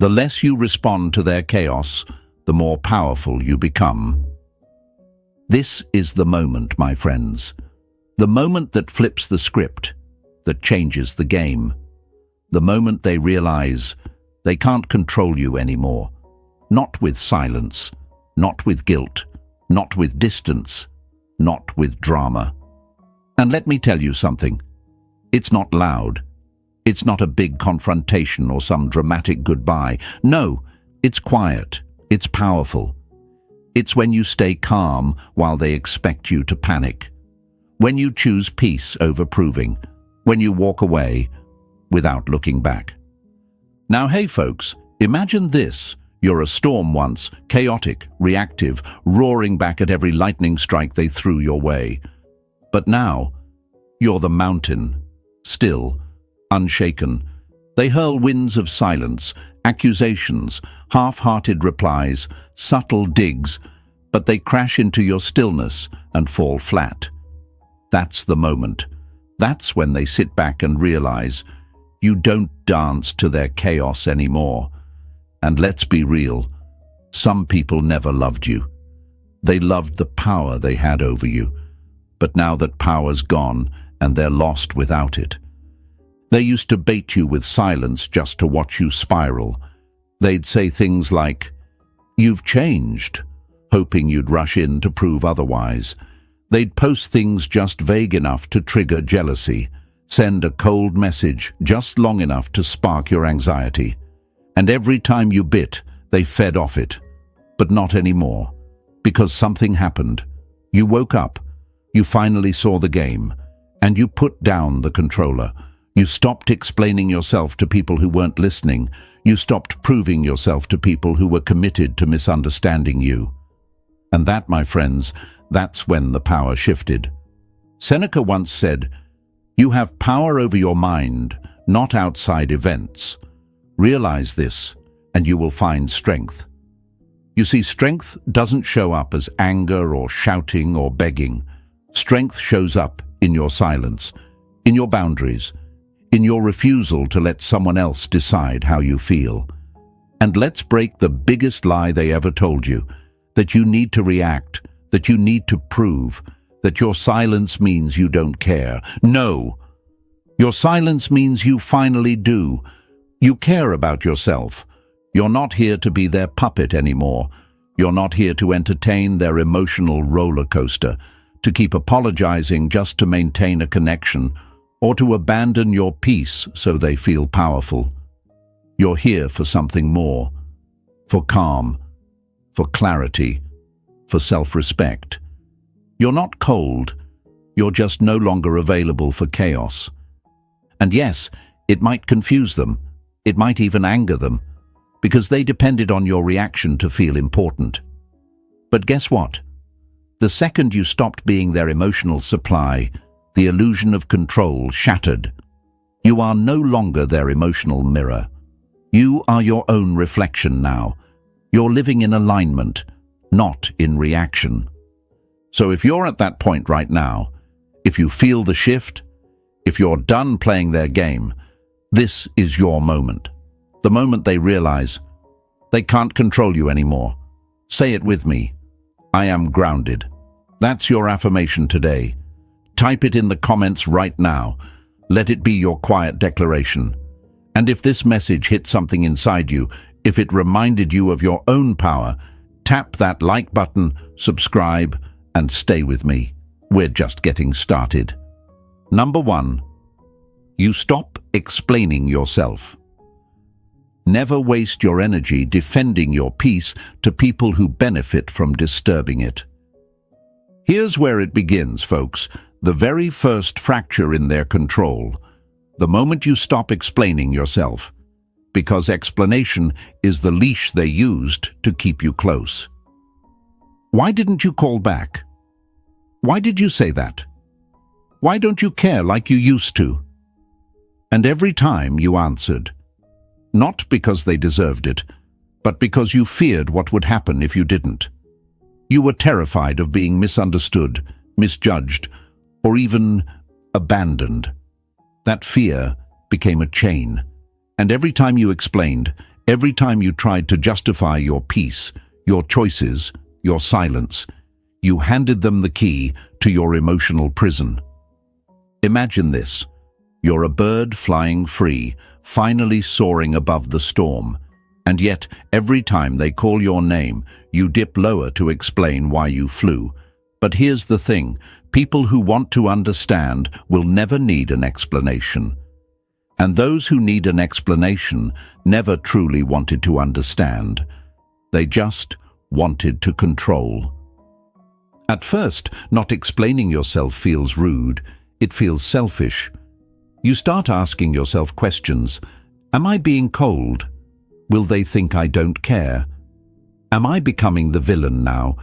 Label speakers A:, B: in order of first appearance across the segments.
A: The less you respond to their chaos, the more powerful you become. This is the moment, my friends. The moment that flips the script, that changes the game. The moment they realize they can't control you anymore. Not with silence, not with guilt, not with distance, not with drama. And let me tell you something. It's not loud. It's not a big confrontation or some dramatic goodbye. No, it's quiet. It's powerful. It's when you stay calm while they expect you to panic. When you choose peace over proving. When you walk away without looking back. Now, hey folks, imagine this. You're a storm once, chaotic, reactive, roaring back at every lightning strike they threw your way. But now, you're the mountain, still, unshaken. They hurl winds of silence, accusations, half-hearted replies, subtle digs, but they crash into your stillness and fall flat. That's the moment. That's when they sit back and realize you don't dance to their chaos anymore. And let's be real, some people never loved you. They loved the power they had over you. But now that power's gone and they're lost without it. They used to bait you with silence just to watch you spiral. They'd say things like, "You've changed," hoping you'd rush in to prove otherwise. They'd post things just vague enough to trigger jealousy, send a cold message just long enough to spark your anxiety. And every time you bit, they fed off it. But not anymore, because something happened. You woke up, you finally saw the game, and you put down the controller. You stopped explaining yourself to people who weren't listening. You stopped proving yourself to people who were committed to misunderstanding you. And that, my friends, that's when the power shifted. Seneca once said, "You have power over your mind, not outside events. Realize this, and you will find strength." You see, strength doesn't show up as anger or shouting or begging. Strength shows up in your silence, in your boundaries, in your refusal to let someone else decide how you feel. And let's break the biggest lie they ever told you, that you need to react, that you need to prove, that your silence means you don't care. No! Your silence means you finally do. You care about yourself. You're not here to be their puppet anymore. You're not here to entertain their emotional roller coaster, to keep apologizing just to maintain a connection, or to abandon your peace so they feel powerful. You're here for something more, for calm, for clarity, for self-respect. You're not cold, you're just no longer available for chaos. And yes, it might confuse them, it might even anger them, because they depended on your reaction to feel important. But guess what? The second you stopped being their emotional supply, the illusion of control shattered. You are no longer their emotional mirror. You are your own reflection now. You're living in alignment, not in reaction. So if you're at that point right now, if you feel the shift, if you're done playing their game, this is your moment. The moment they realize they can't control you anymore. Say it with me. I am grounded. That's your affirmation today. Type it in the comments right now. Let it be your quiet declaration. And if this message hit something inside you, if it reminded you of your own power, tap that like button, subscribe, and stay with me. We're just getting started. Number 1. You stop explaining yourself. Never waste your energy defending your peace to people who benefit from disturbing it. Here's where it begins, folks. The very first fracture in their control. The moment you stop explaining yourself. Because explanation is the leash they used to keep you close. Why didn't you call back? Why did you say that? Why don't you care like you used to? And every time you answered, not because they deserved it, but because you feared what would happen if you didn't. You were terrified of being misunderstood, misjudged, or even abandoned. That fear became a chain, and every time you explained, every time you tried to justify your peace, your choices, your silence, you handed them the key to your emotional prison. Imagine this. You're a bird flying free, finally soaring above the storm, and yet every time they call your name, you dip lower to explain why you flew. But here's the thing, people who want to understand will never need an explanation. And those who need an explanation never truly wanted to understand. They just wanted to control. At first, not explaining yourself feels rude. It feels selfish. You start asking yourself questions. Am I being cold? Will they think I don't care? Am I becoming the villain now?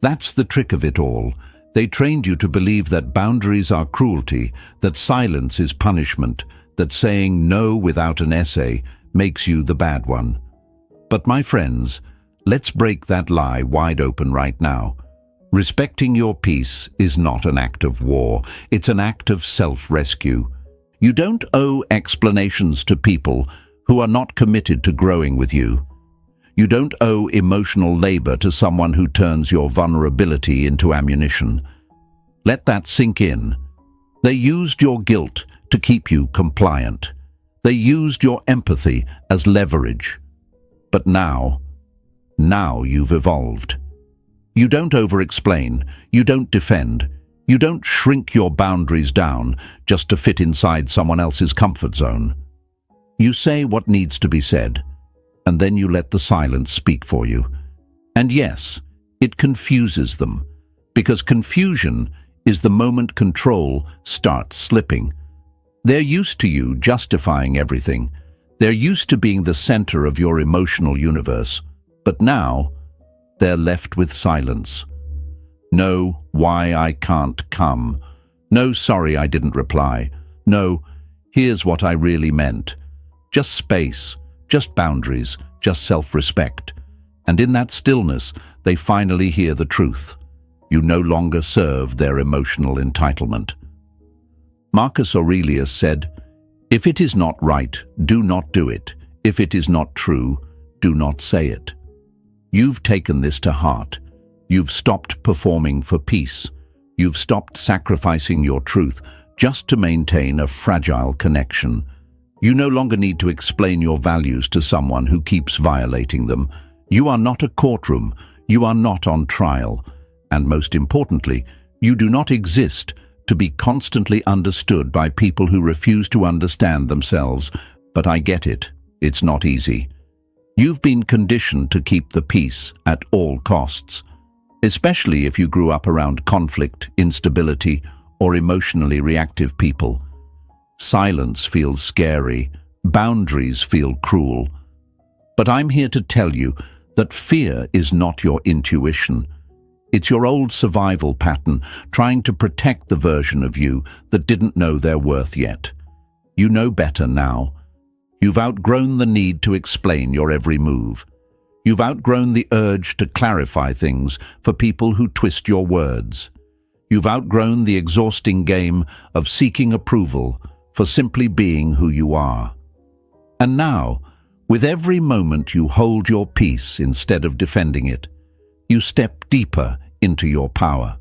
A: That's the trick of it all. They trained you to believe that boundaries are cruelty, that silence is punishment, that saying no without an essay makes you the bad one. But my friends, let's break that lie wide open right now. Respecting your peace is not an act of war, it's an act of self-rescue. You don't owe explanations to people who are not committed to growing with you. You don't owe emotional labor to someone who turns your vulnerability into ammunition. Let that sink in. They used your guilt to keep you compliant. They used your empathy as leverage. But now you've evolved. You don't over-explain, you don't defend, you don't shrink your boundaries down just to fit inside someone else's comfort zone. You say what needs to be said, and then you let the silence speak for you. And yes, it confuses them, because confusion is the moment control starts slipping. They're used to you justifying everything. They're used to being the center of your emotional universe. But now, they're left with silence. No, why I can't come. No, sorry I didn't reply. No, here's what I really meant. Just space, just boundaries, just self-respect. And in that stillness, they finally hear the truth. You no longer serve their emotional entitlement. Marcus Aurelius said, "If it is not right, do not do it. If it is not true, do not say it." You've taken this to heart. You've stopped performing for peace. You've stopped sacrificing your truth just to maintain a fragile connection. You no longer need to explain your values to someone who keeps violating them. You are not a courtroom. You are not on trial. And most importantly, you do not exist to be constantly understood by people who refuse to understand themselves. But I get it. It's not easy. You've been conditioned to keep the peace at all costs, especially if you grew up around conflict, instability, or emotionally reactive people. Silence feels scary, boundaries feel cruel. But I'm here to tell you that fear is not your intuition. It's your old survival pattern trying to protect the version of you that didn't know their worth yet. You know better now. You've outgrown the need to explain your every move. You've outgrown the urge to clarify things for people who twist your words. You've outgrown the exhausting game of seeking approval for simply being who you are. And now, with every moment you hold your peace instead of defending it, you step deeper into your power.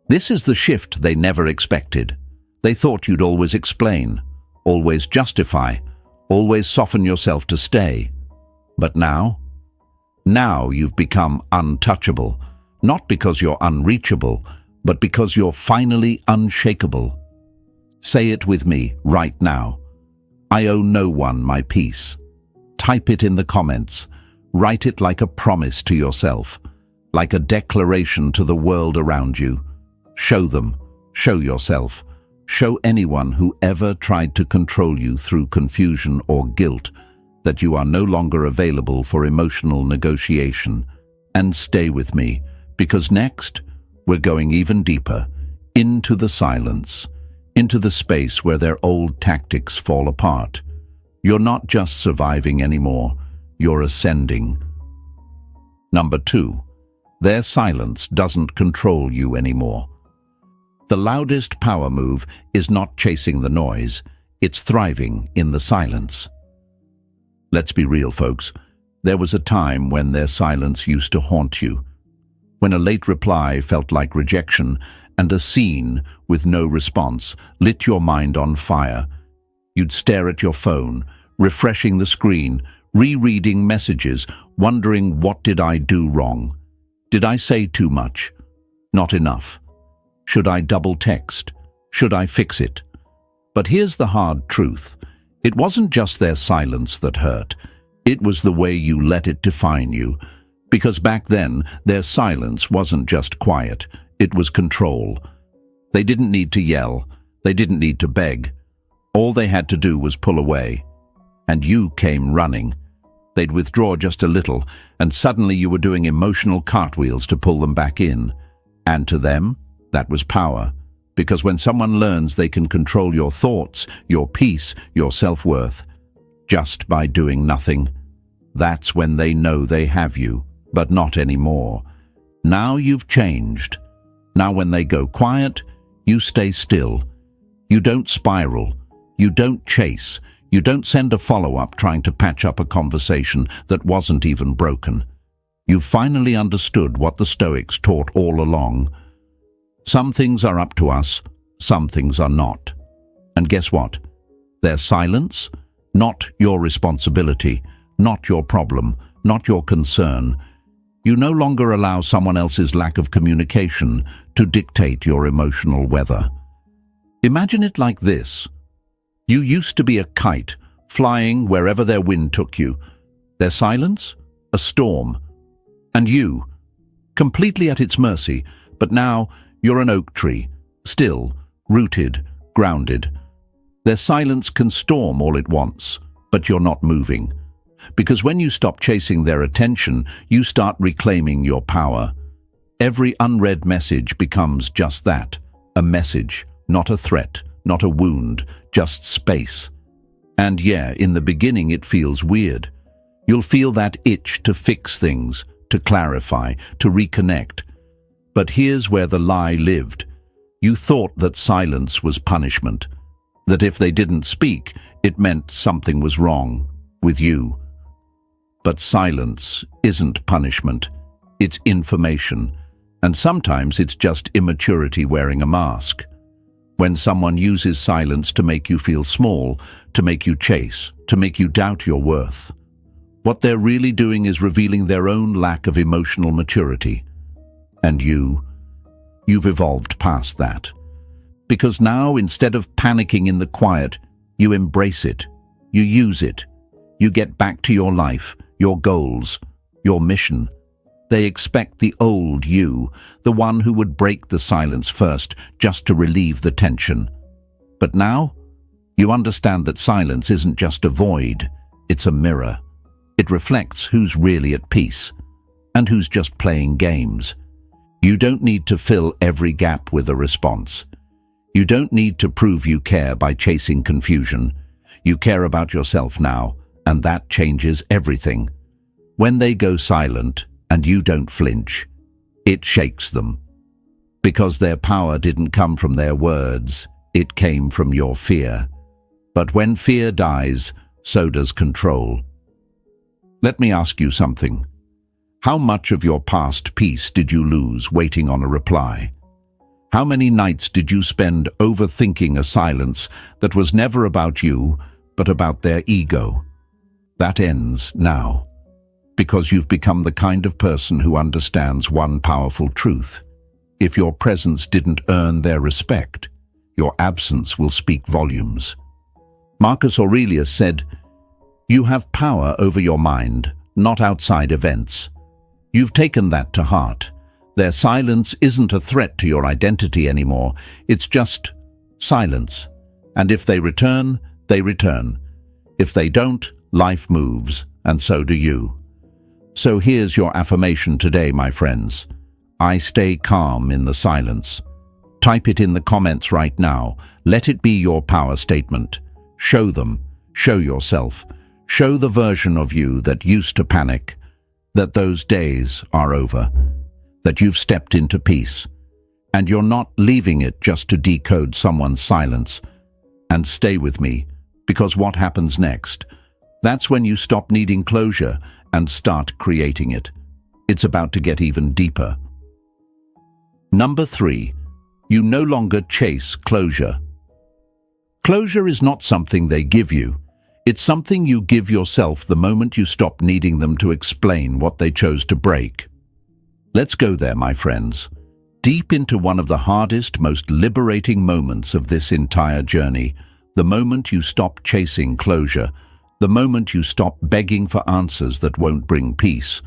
A: This is the shift they never expected. They thought you'd always explain, always justify, always soften yourself to stay. But now you've become untouchable, not because you're unreachable, but because you're finally unshakable. Say it with me right now. I owe no one my peace. Type it in the comments. Write it like a promise to yourself, like a declaration to the world around you. Show them, show yourself, show anyone who ever tried to control you through confusion or guilt that you are no longer available for emotional negotiation. And stay with me, because next, we're going even deeper, into the silence, into the space where their old tactics fall apart. You're not just surviving anymore, you're ascending. Number 2, their silence doesn't control you anymore. The loudest power move is not chasing the noise, it's thriving in the silence. Let's be real, folks. There was a time when their silence used to haunt you, when a late reply felt like rejection and a scene with no response lit your mind on fire. You'd stare at your phone, refreshing the screen, rereading messages, wondering, what did I do wrong? Did I say too much? Not enough? Should I double text? Should I fix it? But here's the hard truth. It wasn't just their silence that hurt. It was the way you let it define you. Because back then, their silence wasn't just quiet. It was control. They didn't need to yell. They didn't need to beg. All they had to do was pull away. And you came running. They'd withdraw just a little, and suddenly you were doing emotional cartwheels to pull them back in. And to them, that was power. Because when someone learns they can control your thoughts, your peace, your self-worth, just by doing nothing, that's when they know they have you, but not anymore. Now you've changed. Now when they go quiet, you stay still. You don't spiral. You don't chase. You don't send a follow-up trying to patch up a conversation that wasn't even broken. You've finally understood what the Stoics taught all along. Some things are up to us, some things are not. And guess what? Their silence, not your responsibility, not your problem, not your concern. You no longer allow someone else's lack of communication to dictate your emotional weather. Imagine it like this. You used to be a kite, flying wherever their wind took you. Their silence? A storm. And you, completely at its mercy, but now you're an oak tree, still, rooted, grounded. Their silence can storm all it wants, but you're not moving. Because when you stop chasing their attention, you start reclaiming your power. Every unread message becomes just that, a message, not a threat, not a wound, just space. And yeah, in the beginning it feels weird. You'll feel that itch to fix things, to clarify, to reconnect. But here's where the lie lived. You thought that silence was punishment, that if they didn't speak, it meant something was wrong with you. But silence isn't punishment, it's information, and sometimes it's just immaturity wearing a mask. When someone uses silence to make you feel small, to make you chase, to make you doubt your worth, what they're really doing is revealing their own lack of emotional maturity. And you've evolved past that. Because now, instead of panicking in the quiet, you embrace it, you use it, you get back to your life, your goals, your mission. They expect the old you, the one who would break the silence first, just to relieve the tension. But now, you understand that silence isn't just a void, it's a mirror. It reflects who's really at peace, and who's just playing games. You don't need to fill every gap with a response. You don't need to prove you care by chasing confusion. You care about yourself now, and that changes everything. When they go silent, and you don't flinch, it shakes them. Because their power didn't come from their words, it came from your fear. But when fear dies, so does control. Let me ask you something. How much of your past peace did you lose waiting on a reply? How many nights did you spend overthinking a silence that was never about you, but about their ego? That ends now. Because you've become the kind of person who understands one powerful truth. If your presence didn't earn their respect, your absence will speak volumes. Marcus Aurelius said, "You have power over your mind, not outside events." You've taken that to heart. Their silence isn't a threat to your identity anymore. It's just silence. And if they return, they return. If they don't, life moves, and so do you. So here's your affirmation today, my friends. I stay calm in the silence. Type it in the comments right now. Let it be your power statement. Show them. Show yourself. Show the version of you that used to panic, that those days are over, that you've stepped into peace, and you're not leaving it just to decode someone's silence. And stay with me, because what happens next? That's when you stop needing closure and start creating it. It's about to get even deeper. Number 3, you no longer chase closure. Closure is not something they give you. It's something you give yourself the moment you stop needing them to explain what they chose to break. Let's go there, my friends, deep into one of the hardest, most liberating moments of this entire journey, the moment you stop chasing closure, the moment you stop begging for answers that won't bring peace,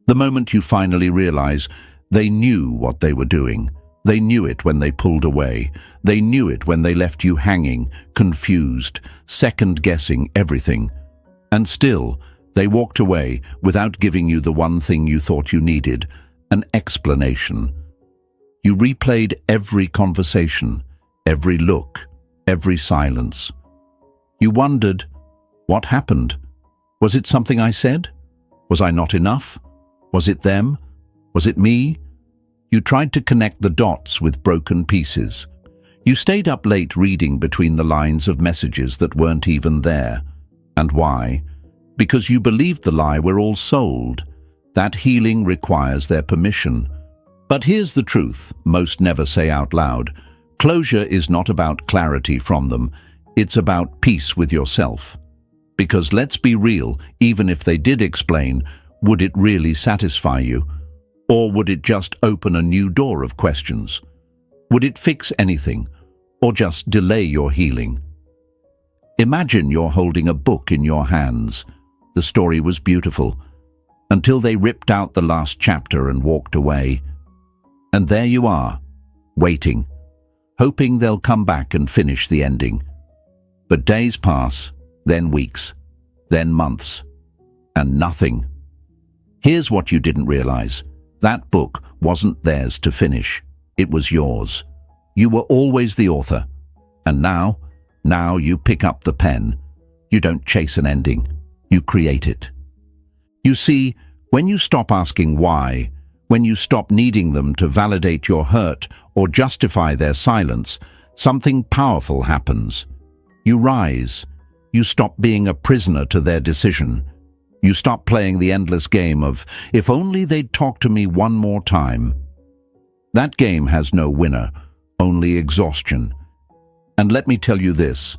A: the moment you finally realize they knew what they were doing. They knew it when they pulled away. They knew it when they left you hanging, confused, second-guessing everything. And still, they walked away without giving you the one thing you thought you needed, an explanation. You replayed every conversation, every look, every silence. You wondered, what happened? Was it something I said? Was I not enough? Was it them? Was it me? You tried to connect the dots with broken pieces. You stayed up late reading between the lines of messages that weren't even there. And why? Because you believed the lie we're all sold. That healing requires their permission. But here's the truth most never say out loud. Closure is not about clarity from them. It's about peace with yourself. Because let's be real, even if they did explain, would it really satisfy you? Or would it just open a new door of questions? Would it fix anything, or just delay your healing? Imagine you're holding a book in your hands. The story was beautiful, until they ripped out the last chapter and walked away. And there you are, waiting, hoping they'll come back and finish the ending. But days pass, then weeks, then months, and nothing. Here's what you didn't realize. That book wasn't theirs to finish. It was yours. You were always the author. And now you pick up the pen. You don't chase an ending. You create it. You see, when you stop asking why, when you stop needing them to validate your hurt or justify their silence, something powerful happens. You rise. You stop being a prisoner to their decision. You stop playing the endless game of, if only they'd talk to me one more time. That game has no winner, only exhaustion. And let me tell you this,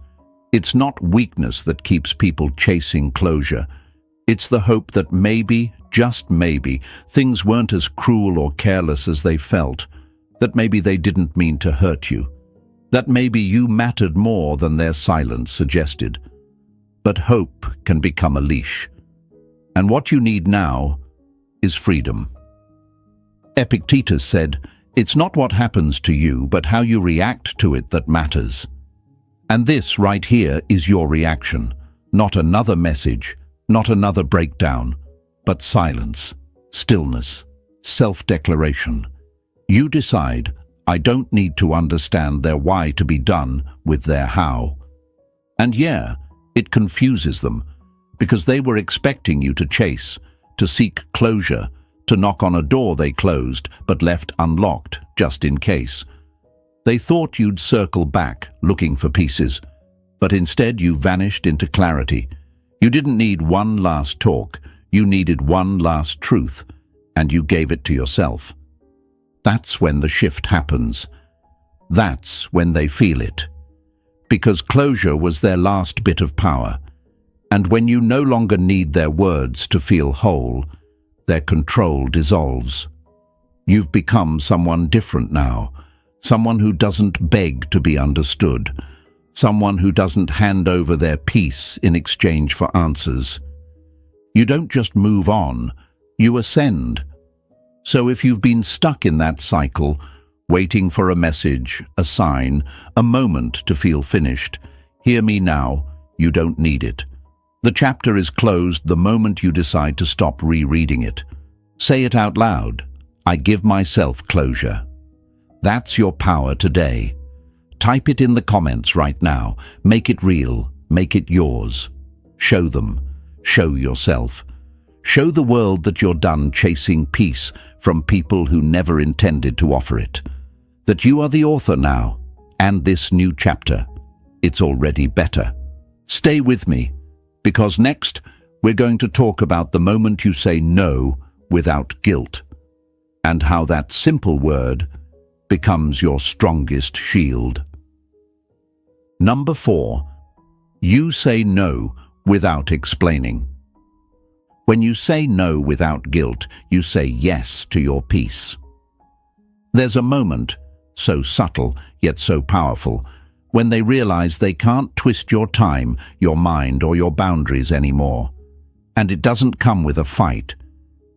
A: it's not weakness that keeps people chasing closure. It's the hope that maybe, just maybe, things weren't as cruel or careless as they felt, that maybe they didn't mean to hurt you, that maybe you mattered more than their silence suggested. But hope can become a leash. And what you need now is freedom. Epictetus said, "It's not what happens to you, but how you react to it that matters." And this right here is your reaction. Not another message, not another breakdown, but silence, stillness, self-declaration. You decide, I don't need to understand their why to be done with their how. And yeah, it confuses them, because they were expecting you to chase, to seek closure, to knock on a door they closed but left unlocked just in case. They thought you'd circle back, looking for pieces, but instead you vanished into clarity. You didn't need one last talk, you needed one last truth, and you gave it to yourself. That's when the shift happens. That's when they feel it. Because closure was their last bit of power. And when you no longer need their words to feel whole, their control dissolves. You've become someone different now, someone who doesn't beg to be understood, someone who doesn't hand over their peace in exchange for answers. You don't just move on, you ascend. So if you've been stuck in that cycle, waiting for a message, a sign, a moment to feel finished, hear me now, you don't need it. The chapter is closed the moment you decide to stop rereading it. Say it out loud. I give myself closure. That's your power today. Type it in the comments right now. Make it real. Make it yours. Show them. Show yourself. Show the world that you're done chasing peace from people who never intended to offer it. That you are the author now, and this new chapter. It's already better. Stay with me. Because next, we're going to talk about the moment you say no without guilt, and how that simple word becomes your strongest shield. Number 4. You say no without explaining. When you say no without guilt, you say yes to your peace. There's a moment, so subtle yet so powerful, when they realize they can't twist your time, your mind, or your boundaries anymore. And it doesn't come with a fight.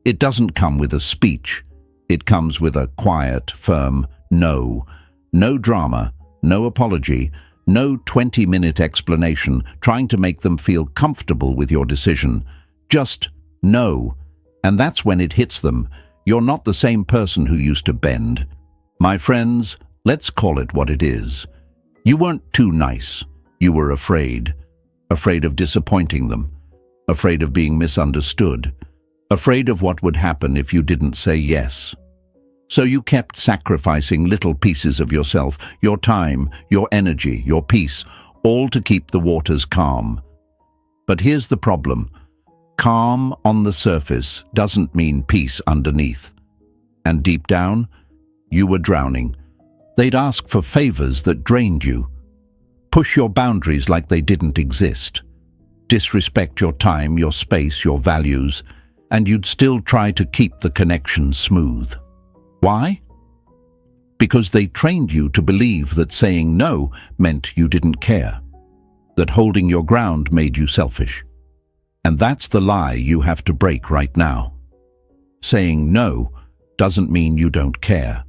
A: It doesn't come with a speech. It comes with a quiet, firm no. No drama, no apology, no 20-minute explanation trying to make them feel comfortable with your decision. Just no. And that's when it hits them. You're not the same person who used to bend. My friends, let's call it what it is. You weren't too nice. You were afraid. Afraid of disappointing them. Afraid of being misunderstood. Afraid of what would happen if you didn't say yes. So you kept sacrificing little pieces of yourself, your time, your energy, your peace, all to keep the waters calm. But here's the problem. Calm on the surface doesn't mean peace underneath. And deep down, you were drowning. They'd ask for favors that drained you. Push your boundaries like they didn't exist. Disrespect your time, your space, your values, and you'd still try to keep the connection smooth. Why? Because they trained you to believe that saying no meant you didn't care, that holding your ground made you selfish. And that's the lie you have to break right now. Saying no doesn't mean you don't care.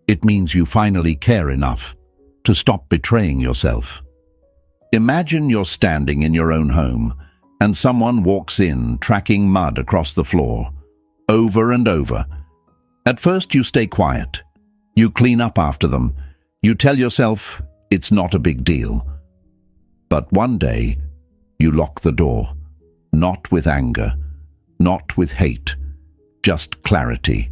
A: It means you finally care enough to stop betraying yourself. Imagine you're standing in your own home and someone walks in tracking mud across the floor, over and over. At first you stay quiet. You clean up after them. You tell yourself it's not a big deal. But one day you lock the door, not with anger, not with hate, just clarity.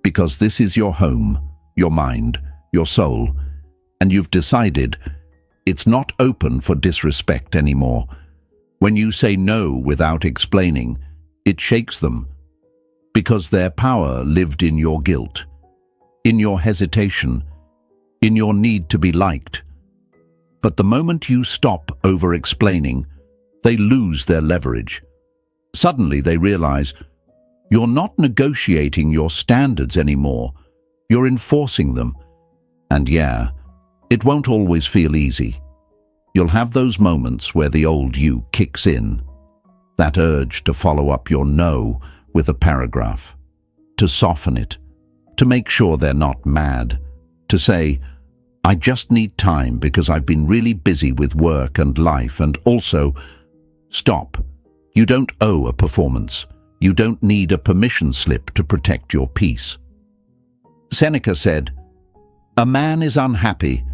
A: Because this is your home, your mind, your soul, and you've decided it's not open for disrespect anymore. When you say no without explaining, it shakes them, because their power lived in your guilt, in your hesitation, in your need to be liked. But the moment you stop over-explaining, they lose their leverage. Suddenly they realize you're not negotiating your standards anymore. You're enforcing them. And yeah, it won't always feel easy. You'll have those moments where the old you kicks in. That urge to follow up your no with a paragraph. To soften it. To make sure they're not mad. To say, I just need time because I've been really busy with work and life, and also, stop. You don't owe a performance. You don't need a permission slip to protect your peace. Seneca said, a man is unhappy,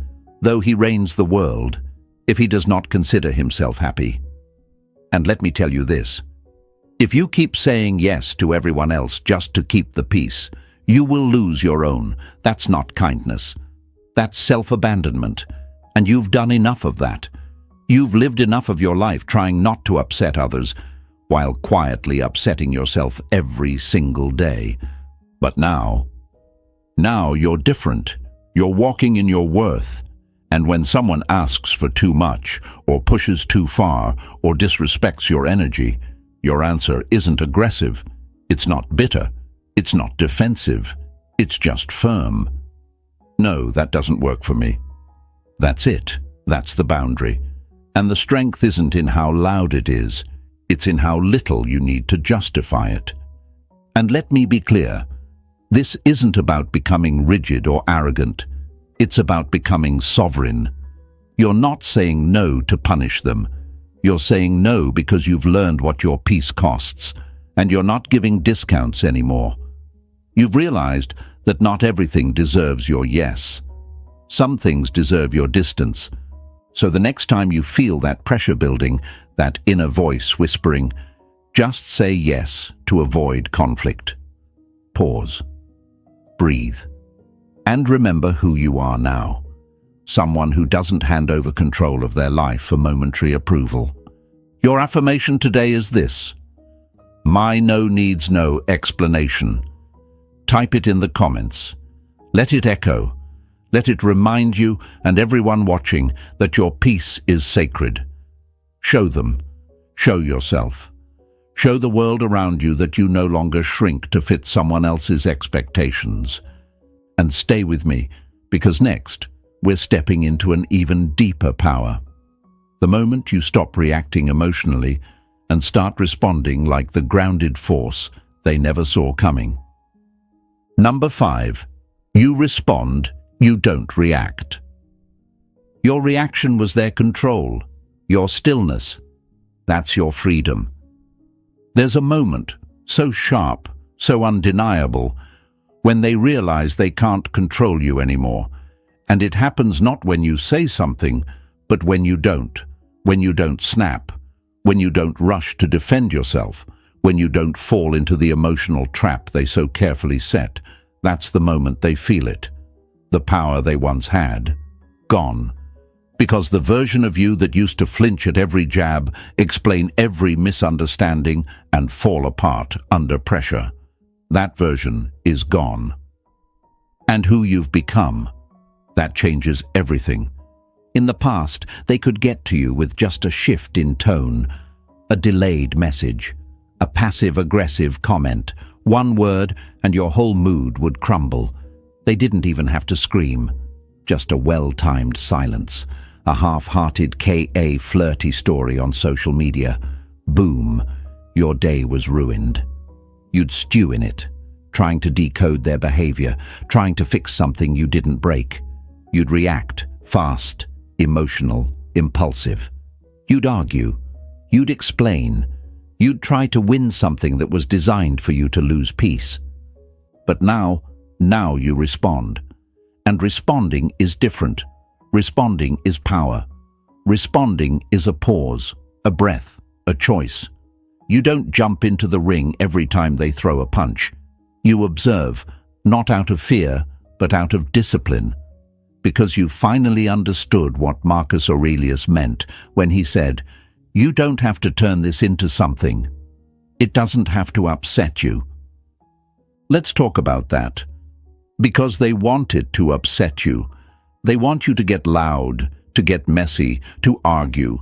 A: though he reigns the world, if he does not consider himself happy. And let me tell you this, if you keep saying yes to everyone else just to keep the peace, you will lose your own. That's not kindness. That's self-abandonment. And you've done enough of that. You've lived enough of your life trying not to upset others, while quietly upsetting yourself every single day. But now you're different. You're walking in your worth. And when someone asks for too much, or pushes too far, or disrespects your energy, your answer isn't aggressive. It's not bitter. It's not defensive. It's just firm. No, that doesn't work for me. That's it. That's the boundary. And the strength isn't in how loud it is. It's in how little you need to justify it. And let me be clear. This isn't about becoming rigid or arrogant. It's about becoming sovereign. You're not saying no to punish them. You're saying no because you've learned what your peace costs, and you're not giving discounts anymore. You've realized that not everything deserves your yes. Some things deserve your distance. So the next time you feel that pressure building, that inner voice whispering, just say yes to avoid conflict. Pause. Breathe. And remember who you are now. Someone who doesn't hand over control of their life for momentary approval. Your affirmation today is this: my no needs no explanation. Type it in the comments. Let it echo. Let it remind you and everyone watching that your peace is sacred. Show them. Show yourself. Show the world around you that you no longer shrink to fit someone else's expectations. And stay with me, because next, we're stepping into an even deeper power. The moment you stop reacting emotionally and start responding like the grounded force they never saw coming. Number 5. You respond, you don't react. Your reaction was their control, your stillness. That's your freedom. There's a moment, so sharp, so undeniable, when they realize they can't control you anymore. And it happens not when you say something, but when you don't snap, when you don't rush to defend yourself, when you don't fall into the emotional trap they so carefully set. That's the moment they feel it. The power they once had, gone. Because the version of you that used to flinch at every jab, explain every misunderstanding, and fall apart under pressure, that version is gone. And who you've become, that changes everything. In the past, they could get to you with just a shift in tone, a delayed message, a passive-aggressive comment, one word, and your whole mood would crumble. They didn't even have to scream, just a well-timed silence, a half-hearted K.A. flirty story on social media. Boom, your day was ruined. You'd stew in it, trying to decode their behavior, trying to fix something you didn't break. You'd react, fast, emotional, impulsive. You'd argue. You'd explain. You'd try to win something that was designed for you to lose peace. But now you respond. And responding is different. Responding is power. Responding is a pause, a breath, a choice. You don't jump into the ring every time they throw a punch. You observe, not out of fear, but out of discipline. Because you finally understood what Marcus Aurelius meant when he said, "You don't have to turn this into something. It doesn't have to upset you." Let's talk about that. Because they want it to upset you. They want you to get loud, to get messy, to argue.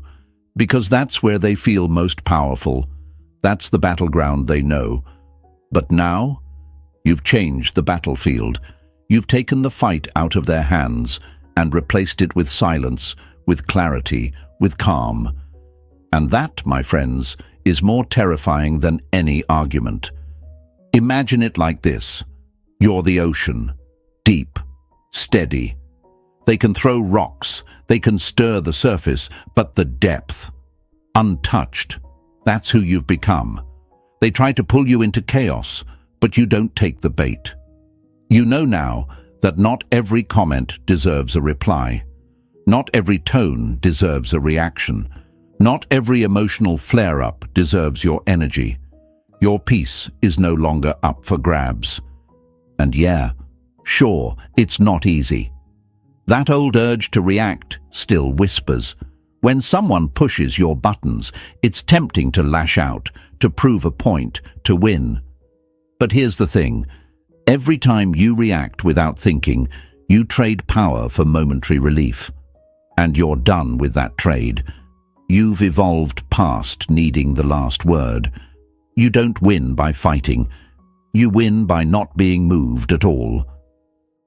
A: Because that's where they feel most powerful. That's the battleground they know. But now, you've changed the battlefield. You've taken the fight out of their hands and replaced it with silence, with clarity, with calm. And that, my friends, is more terrifying than any argument. Imagine it like this. You're the ocean, deep, steady. They can throw rocks, they can stir the surface, but the depth, untouched, that's who you've become. They try to pull you into chaos, but you don't take the bait. You know now that not every comment deserves a reply. Not every tone deserves a reaction. Not every emotional flare-up deserves your energy. Your peace is no longer up for grabs. And yeah, sure, it's not easy. That old urge to react still whispers. When someone pushes your buttons, it's tempting to lash out, to prove a point, to win. But here's the thing. Every time you react without thinking, you trade power for momentary relief. And you're done with that trade. You've evolved past needing the last word. You don't win by fighting. You win by not being moved at all.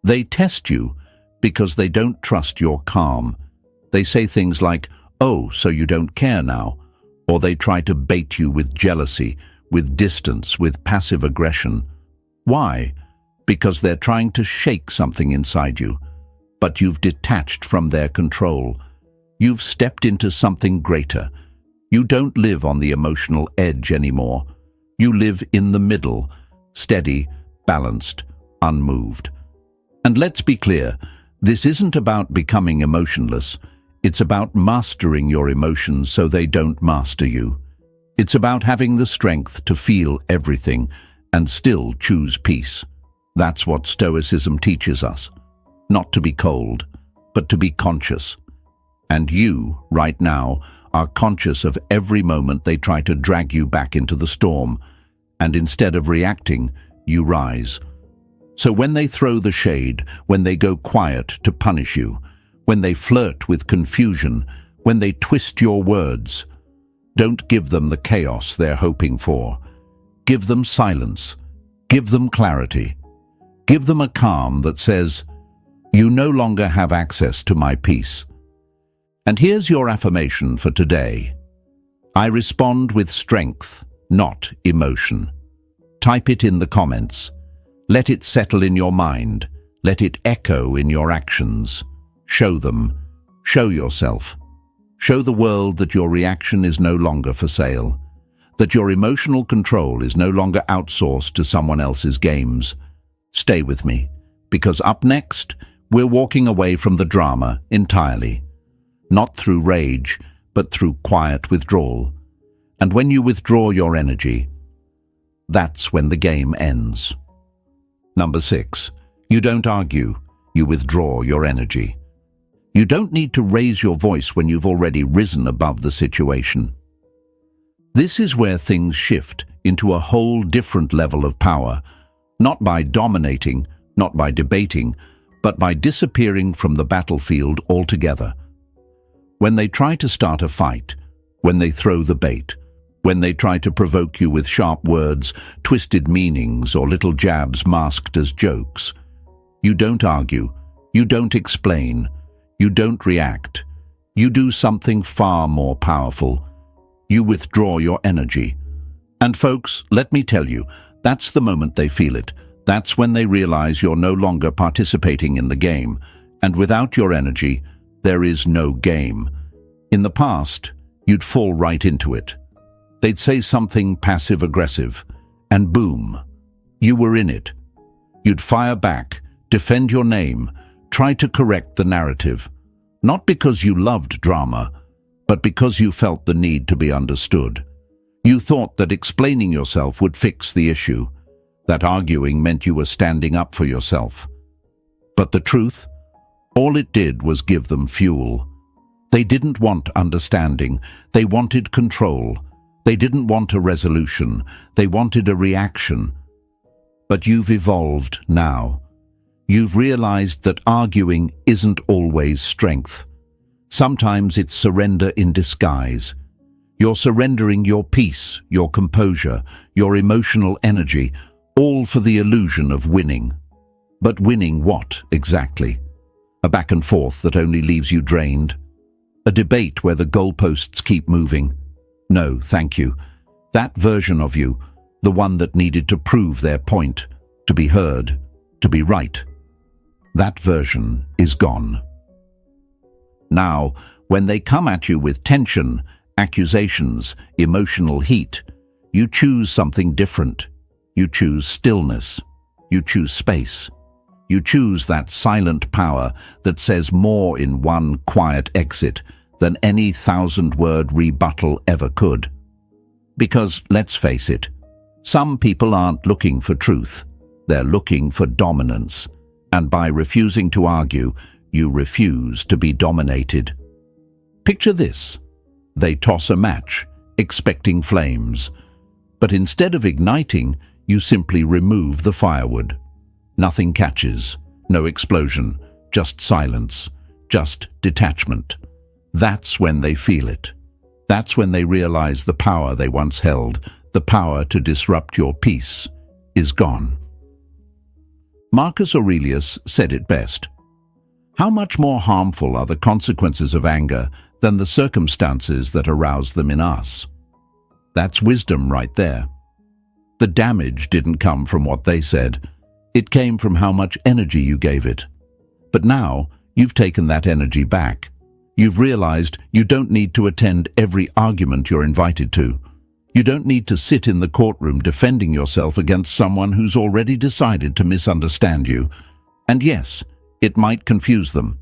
A: They test you because they don't trust your calm. They say things like, "Oh, so you don't care now," or they try to bait you with jealousy, with distance, with passive aggression. Why? Because they're trying to shake something inside you. But you've detached from their control. You've stepped into something greater. You don't live on the emotional edge anymore. You live in the middle, steady, balanced, unmoved. And let's be clear, this isn't about becoming emotionless. It's about mastering your emotions so they don't master you. It's about having the strength to feel everything and still choose peace. That's what Stoicism teaches us. Not to be cold, but to be conscious. And you, right now, are conscious of every moment they try to drag you back into the storm, and instead of reacting, you rise. So when they throw the shade, when they go quiet to punish you, when they flirt with confusion, when they twist your words, don't give them the chaos they're hoping for. Give them silence. Give them clarity. Give them a calm that says, "You no longer have access to my peace." And here's your affirmation for today. I respond with strength, not emotion. Type it in the comments. Let it settle in your mind. Let it echo in your actions. Show them. Show yourself. Show the world that your reaction is no longer for sale, that your emotional control is no longer outsourced to someone else's games. Stay with me, because up next, we're walking away from the drama entirely. Not through rage, but through quiet withdrawal. And when you withdraw your energy, that's when the game ends. Number 6, you don't argue, you withdraw your energy. You don't need to raise your voice when you've already risen above the situation. This is where things shift into a whole different level of power, not by dominating, not by debating, but by disappearing from the battlefield altogether. When they try to start a fight, when they throw the bait, when they try to provoke you with sharp words, twisted meanings, or little jabs masked as jokes, you don't argue, you don't explain, you don't react. You do something far more powerful. You withdraw your energy. And folks, let me tell you, that's the moment they feel it. That's when they realize you're no longer participating in the game. And without your energy, there is no game. In the past, you'd fall right into it. They'd say something passive-aggressive, and boom, you were in it. You'd fire back, defend your name, try to correct the narrative, not because you loved drama, but because you felt the need to be understood. You thought that explaining yourself would fix the issue, that arguing meant you were standing up for yourself. But the truth? All it did was give them fuel. They didn't want understanding, they wanted control. They didn't want a resolution, they wanted a reaction. But you've evolved now. You've realized that arguing isn't always strength. Sometimes it's surrender in disguise. You're surrendering your peace, your composure, your emotional energy, all for the illusion of winning. But winning what, exactly? A back and forth that only leaves you drained? A debate where the goalposts keep moving? No, thank you. That version of you, the one that needed to prove their point, to be heard, to be right, that version is gone. Now, when they come at you with tension, accusations, emotional heat, you choose something different. You choose stillness. You choose space. You choose that silent power that says more in one quiet exit than any 1,000-word rebuttal ever could. Because, let's face it, some people aren't looking for truth. They're looking for dominance. And by refusing to argue, you refuse to be dominated. Picture this. They toss a match, expecting flames. But instead of igniting, you simply remove the firewood. Nothing catches, no explosion, just silence, just detachment. That's when they feel it. That's when they realize the power they once held, the power to disrupt your peace, is gone. Marcus Aurelius said it best. How much more harmful are the consequences of anger than the circumstances that arouse them in us? That's wisdom right there. The damage didn't come from what they said. It came from how much energy you gave it. But now, you've taken that energy back. You've realized you don't need to attend every argument you're invited to. You don't need to sit in the courtroom defending yourself against someone who's already decided to misunderstand you. And yes, it might confuse them.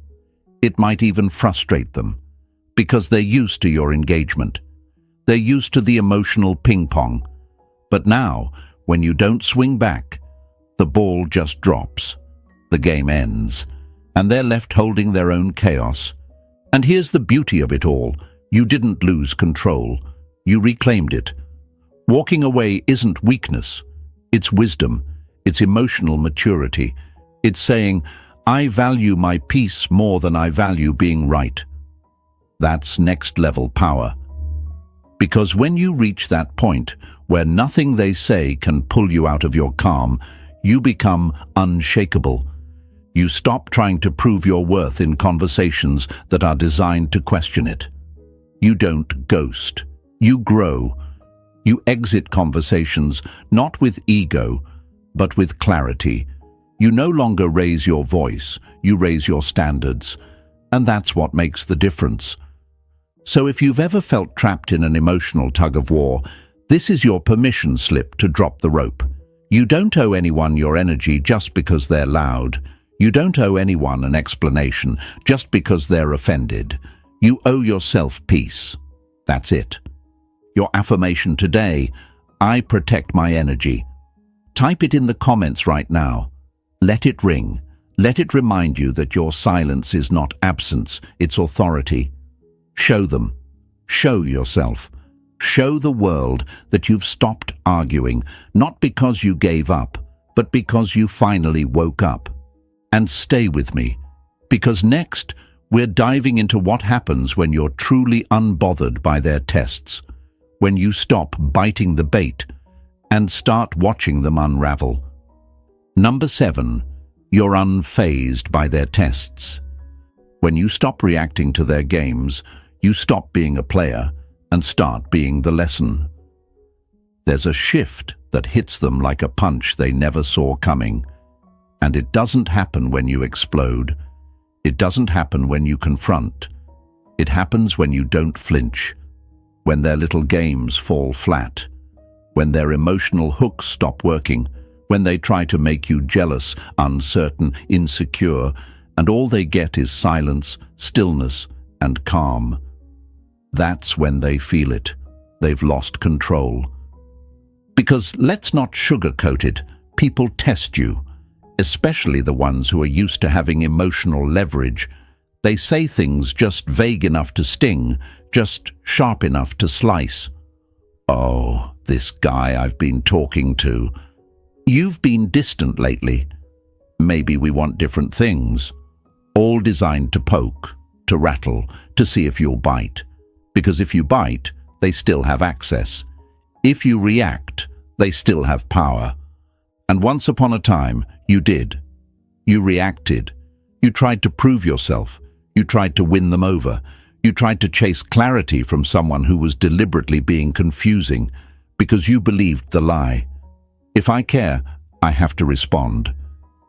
A: It might even frustrate them, because they're used to your engagement. They're used to the emotional ping-pong. But now, when you don't swing back, the ball just drops. The game ends, and they're left holding their own chaos. And here's the beauty of it all. You didn't lose control. You reclaimed it. Walking away isn't weakness. It's wisdom. It's emotional maturity. It's saying, I value my peace more than I value being right. That's next-level power. Because when you reach that point where nothing they say can pull you out of your calm, you become unshakable. You stop trying to prove your worth in conversations that are designed to question it. You don't ghost. You grow. You exit conversations not with ego, but with clarity. You no longer raise your voice, you raise your standards, and that's what makes the difference. So if you've ever felt trapped in an emotional tug-of-war, this is your permission slip to drop the rope. You don't owe anyone your energy just because they're loud. You don't owe anyone an explanation just because they're offended. You owe yourself peace. That's it. Your affirmation today: I protect my energy. Type it in the comments right now. Let it ring. Let it remind you that your silence is not absence, it's authority. Show them. Show yourself. Show the world that you've stopped arguing, not because you gave up, but because you finally woke up. And stay with me, because next we're diving into what happens when you're truly unbothered by their tests, when you stop biting the bait and start watching them unravel. Number 7, you're unfazed by their tests. When you stop reacting to their games, you stop being a player and start being the lesson. There's a shift that hits them like a punch they never saw coming. And it doesn't happen when you explode. It doesn't happen when you confront. It happens when you don't flinch, when their little games fall flat, when their emotional hooks stop working, when they try to make you jealous, uncertain, insecure, and all they get is silence, stillness, and calm. That's when they feel it. They've lost control. Because let's not sugarcoat it, people test you. Especially the ones who are used to having emotional leverage. They say things just vague enough to sting, just sharp enough to slice. Oh, this guy I've been talking to. You've been distant lately. Maybe we want different things. All designed to poke, to rattle, to see if you'll bite. Because if you bite, they still have access. If you react, they still have power. And once upon a time, you did. You reacted. You tried to prove yourself. You tried to win them over. You tried to chase clarity from someone who was deliberately being confusing because you believed the lie. If I care, I have to respond.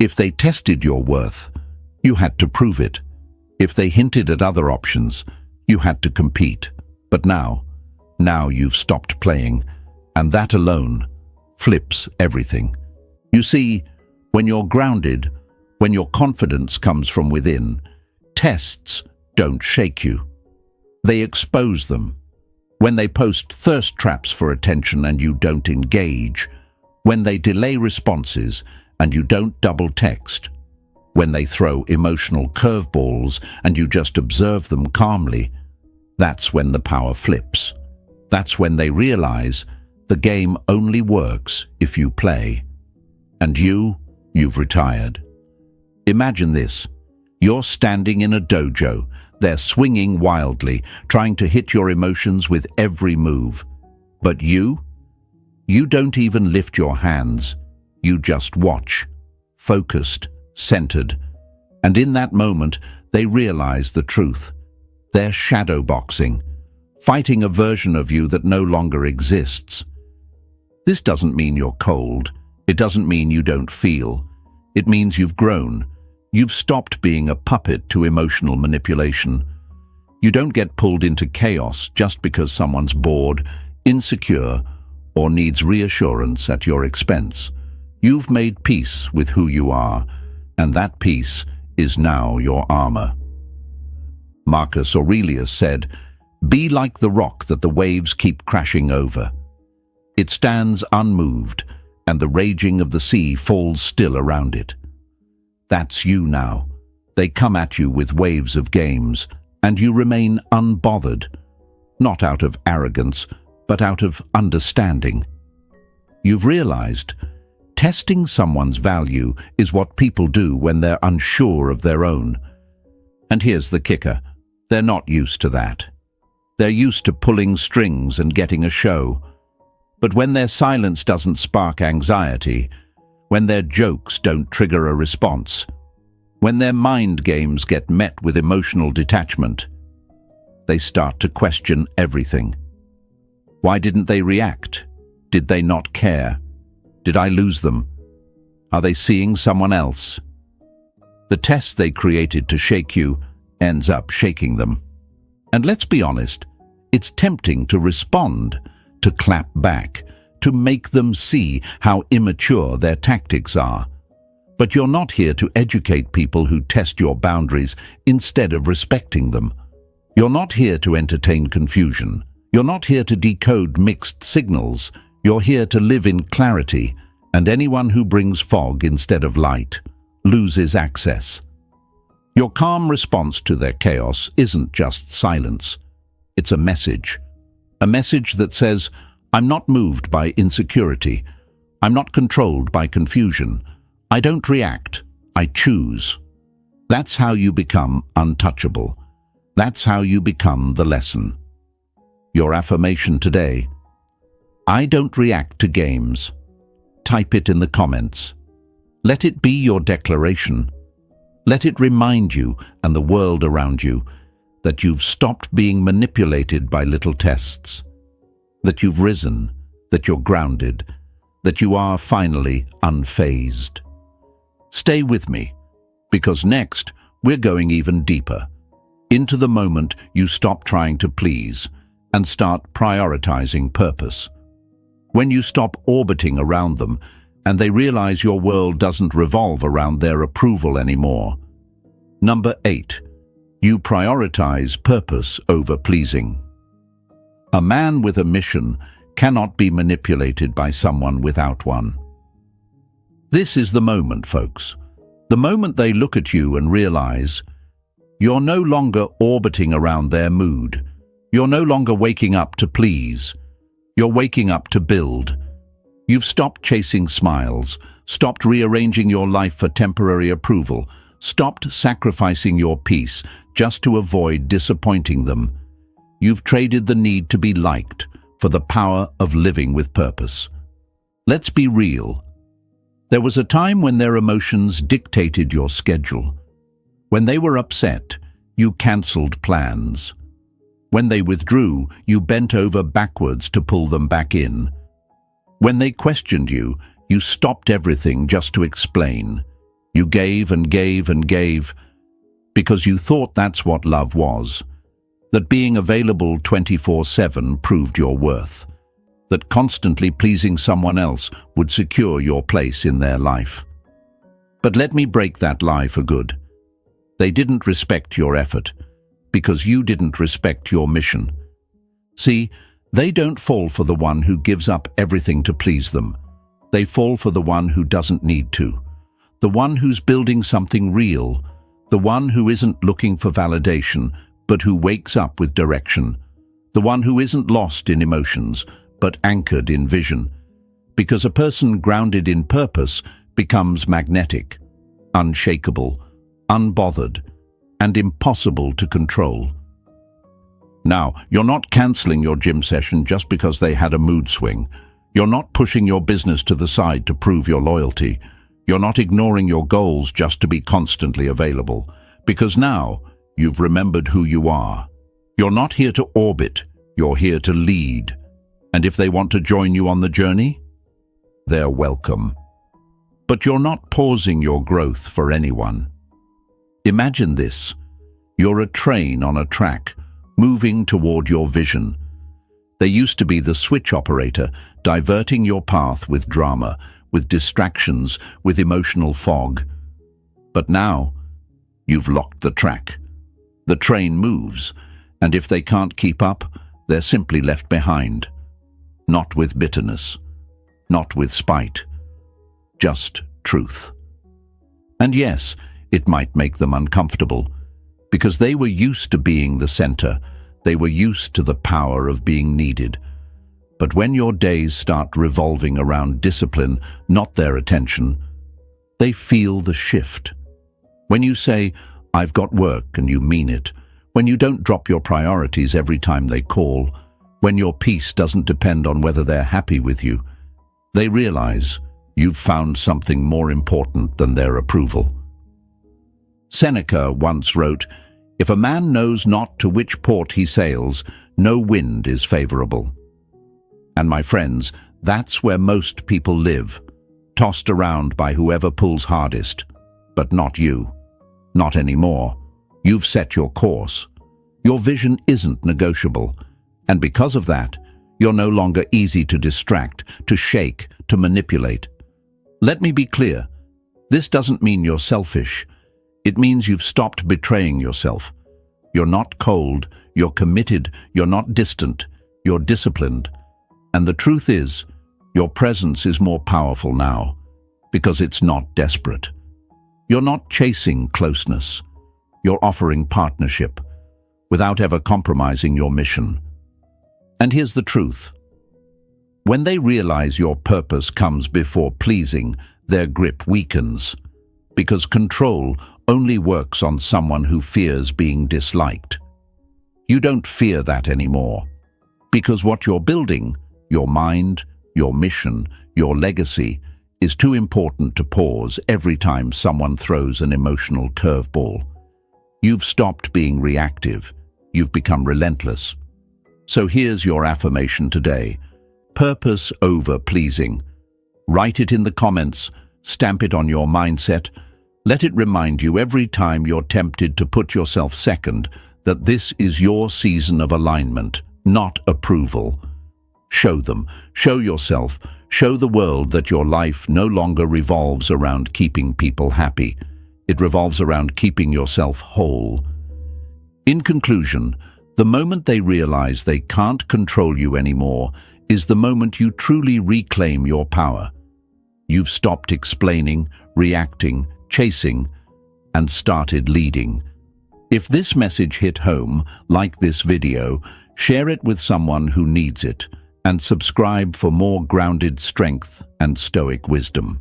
A: If they tested your worth, you had to prove it. If they hinted at other options, you had to compete. But now you've stopped playing, and that alone flips everything. You see, when you're grounded, when your confidence comes from within, tests don't shake you. They expose them. When they post thirst traps for attention and you don't engage, when they delay responses and you don't double text, when they throw emotional curveballs and you just observe them calmly, that's when the power flips. That's when they realize the game only works if you play. And you've retired. Imagine this. You're standing in a dojo. They're swinging wildly, trying to hit your emotions with every move. But you don't even lift your hands. You just watch, focused, centered. And in that moment, they realize the truth. They're shadowboxing, fighting a version of you that no longer exists. This doesn't mean you're cold. It doesn't mean you don't feel. It means you've grown. You've stopped being a puppet to emotional manipulation. You don't get pulled into chaos just because someone's bored, insecure, or needs reassurance at your expense. You've made peace with who you are, and that peace is now your armor. Marcus Aurelius said, "Be like the rock that the waves keep crashing over. It stands unmoved, and the raging of the sea falls still around it." That's you now. They come at you with waves of games, and you remain unbothered. not out of arrogance, but out of understanding. You've realized testing someone's value is what people do when they're unsure of their own. And here's the kicker. They're not used to that. They're used to pulling strings and getting a show. But when their silence doesn't spark anxiety, when their jokes don't trigger a response, when their mind games get met with emotional detachment, they start to question everything. Why didn't they react? Did they not care? Did I lose them? Are they seeing someone else? The test they created to shake you ends up shaking them. And let's be honest, it's tempting to respond, to clap back, to make them see how immature their tactics are. But you're not here to educate people who test your boundaries instead of respecting them. You're not here to entertain confusion. You're not here to decode mixed signals. You're here to live in clarity, and anyone who brings fog instead of light loses access. Your calm response to their chaos isn't just silence. It's a message that says, I'm not moved by insecurity. I'm not controlled by confusion. I don't react, I choose. That's how you become untouchable. That's how you become the lesson. Your affirmation today: I don't react to games. Type it in the comments. Let it be your declaration. Let it remind you and the world around you that you've stopped being manipulated by little tests, that you've risen, that you're grounded, that you are finally unfazed. Stay with me, because next we're going even deeper, into the moment you stop trying to please and start prioritizing purpose. When you stop orbiting around them and they realize your world doesn't revolve around their approval anymore. Number 8, you prioritize purpose over pleasing. A man with a mission cannot be manipulated by someone without one. This is the moment, folks. The moment they look at you and realize you're no longer orbiting around their mood. You're no longer waking up to please. You're waking up to build. You've stopped chasing smiles, stopped rearranging your life for temporary approval, stopped sacrificing your peace just to avoid disappointing them. You've traded the need to be liked for the power of living with purpose. Let's be real. There was a time when their emotions dictated your schedule. When they were upset, you cancelled plans. When they withdrew, you bent over backwards to pull them back in. When they questioned you, you stopped everything just to explain. You gave and gave and gave because you thought that's what love was. That being available 24/7 proved your worth. That constantly pleasing someone else would secure your place in their life. But let me break that lie for good. They didn't respect your effort because you didn't respect your mission. See, they don't fall for the one who gives up everything to please them. They fall for the one who doesn't need to. The one who's building something real. The one who isn't looking for validation, but who wakes up with direction. The one who isn't lost in emotions, but anchored in vision. Because a person grounded in purpose becomes magnetic, unshakable, unbothered, and impossible to control. Now, you're not cancelling your gym session just because they had a mood swing. You're not pushing your business to the side to prove your loyalty. You're not ignoring your goals just to be constantly available. Because now, you've remembered who you are. You're not here to orbit, you're here to lead. And if they want to join you on the journey, they're welcome. But you're not pausing your growth for anyone. Imagine this. You're a train on a track, moving toward your vision. They used to be the switch operator, diverting your path with drama, with distractions, with emotional fog. But now, you've locked the track. The train moves, and if they can't keep up, they're simply left behind. Not with bitterness, not with spite, just truth. And yes, it might make them uncomfortable, because they were used to being the center. They were used to the power of being needed. But when your days start revolving around discipline, not their attention, they feel the shift. When you say, "I've got work," and you mean it, when you don't drop your priorities every time they call, when your peace doesn't depend on whether they're happy with you, they realize you've found something more important than their approval. Seneca once wrote, "If a man knows not to which port he sails, no wind is favorable." And my friends, that's where most people live, tossed around by whoever pulls hardest. But not you. Not anymore. You've set your course. Your vision isn't negotiable. And because of that, you're no longer easy to distract, to shake, to manipulate. Let me be clear. This doesn't mean you're selfish. It means you've stopped betraying yourself. You're not cold, you're committed, you're not distant, you're disciplined. And the truth is, your presence is more powerful now, because it's not desperate. You're not chasing closeness. You're offering partnership, without ever compromising your mission. And here's the truth. When they realize your purpose comes before pleasing, their grip weakens, because control only works on someone who fears being disliked. You don't fear that anymore, because what you're building, your mind, your mission, your legacy, is too important to pause every time someone throws an emotional curveball. You've stopped being reactive. You've become relentless. So here's your affirmation today. Purpose over pleasing. Write it in the comments. Stamp it on your mindset. Let it remind you every time you're tempted to put yourself second that this is your season of alignment, not approval. Show them, show yourself, show the world that your life no longer revolves around keeping people happy. It revolves around keeping yourself whole. In conclusion, the moment they realize they can't control you anymore is the moment you truly reclaim your power. You've stopped explaining, reacting, chasing, and started leading. If this message hit home, like this video, share it with someone who needs it, and subscribe for more grounded strength and stoic wisdom.